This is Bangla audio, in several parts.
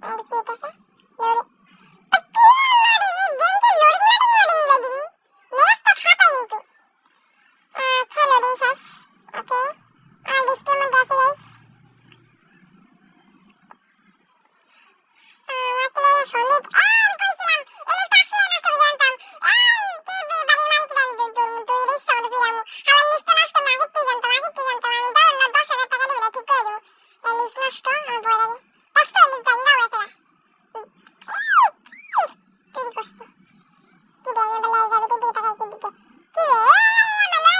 আর কি হইতাছে লোডিং লোডিং মেরাজটা খাপা কিন্তু আচ্ছা লোডিং শেষ ওকে আর লিফটের মধ্যে আছে গাইস আমাকে সন্দেহ আর কইছিলাম এই তাসে না তো জানতাম এই তুই বাড়ি মালিক দান তুই রিস্ক সাউন্ড পেলাম আর লিফটে নষ্ট না আগে জানতাম আমি দাও না 10,000 টাকা দিলে ঠিক করে দেব লিফট নষ্ট আর বড় একশো লিফট ভাঙা হয়েছে তুই করছিস কি ধরনের বলে যাবে তুই টাকা কি দিতে কি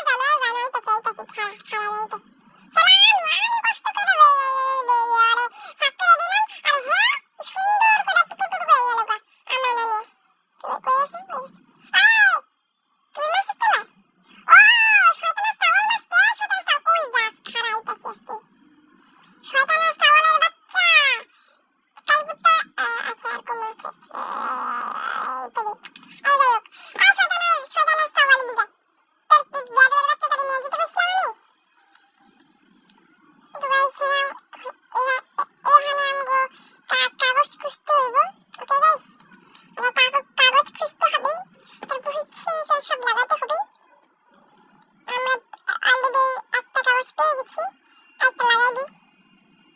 মালা জানাইতে চাইতাছি খারাপ হইতাছে সালাম আমি কষ্ট করে আরে ফাঁক করে দিলাম আর হ্যাঁ সুন্দর করে টুটুটু হয়ে গেল গা আমার না নিয়ে কইছে এই তুই মারছিস তো ও শয়তানের সাওয়াল মারছে শয়তানের সাওয়াল কই যাস খারাইতাছি আজকে শয়তানের সাওয়ালের বাচ্চা কালকুত্তা আচ্ছা আর কোন মারছিস তবে আর যাই হোক আর শয়তানের সাওয়াল দিগা তোর বিয়াদের বাচ্চা তারে নিয়ে যেতে বসলাম আমি দুবাইছিলাম এখানে আমগো কাগজ খুঁজতে হইব ওকে গাইস মানে কাগজ খুঁজতে হবে তারপর হচ্ছে সব লাগাতে হবে আমরা অলরেডি একটা কাগজ পেয়ে গেছি একটা লাগাই দিই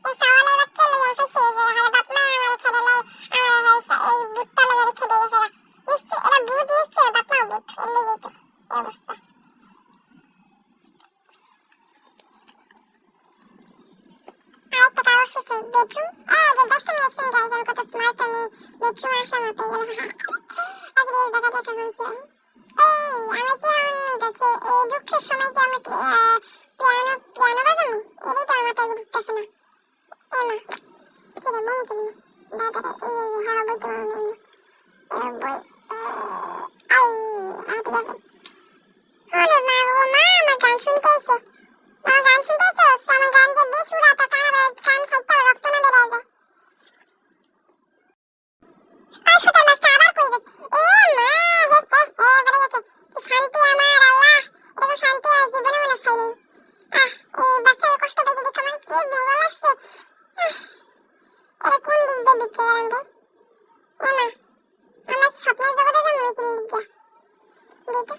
এই সাওয়ালের বাচ্চা লেগে ফেসে গেছে বাপ মা আমার ছেড়ে আমার এই বুটটা লাগা রেখে দিয়েছে নিশ্চয় এরা বুট নিশ্চয় বাপ মা বুট লেগে তো এই অবস্থা আরেকটা কাগজ আছে বেডরুম এই যে দেখছেন গাইস আমি কত স্মার্ট আমি বেডরুম আসলাম পেয়ে গেলাম আগে দেখা যাক এখন কি হয় এই আমি কি দেখছি এই দুঃখের সময় কি আমি পিয়ানো বাজাবো এটাই তো আমার মাথায় ঘুরতেছে না এমা কি রে মন তুমি দাদারে এই হ্যাঁ বলতে পারবো না বই ঠিক আছে ওরে মা ও মা আমার গান শুনতেইছে আমার গান শুনতেইছো আমার গান যে বেশ উড়াতো কান ফাইটা রক্ত না বেরিয়ে যায় আর শোটা মাছটা আবার কই যাচ্ছে বেড়ে গেছে শান্তি আমার আল্লাহ এরকম শান্তি আর জীবনে মনে পাইনি এই বাচ্চার কষ্ট পেয়ে দেখে আমার কি মজা লাগছে এরা কোন দিক দিয়ে ঢুকে গেলাম রে এমা আমার স্বপ্নের জগতে যাবো কি লিখা দেখো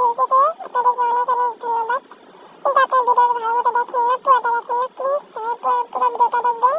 হয়েছে, আপনাদেরকে অনেক অনেক ধন্যবাদ। কিন্তু আপনার ভিডিওটা ভালো মতো দেখেন না, পুরোটা দেখেন না, প্লিজ সবাই পুরো ভিডিওটা দেখবেন।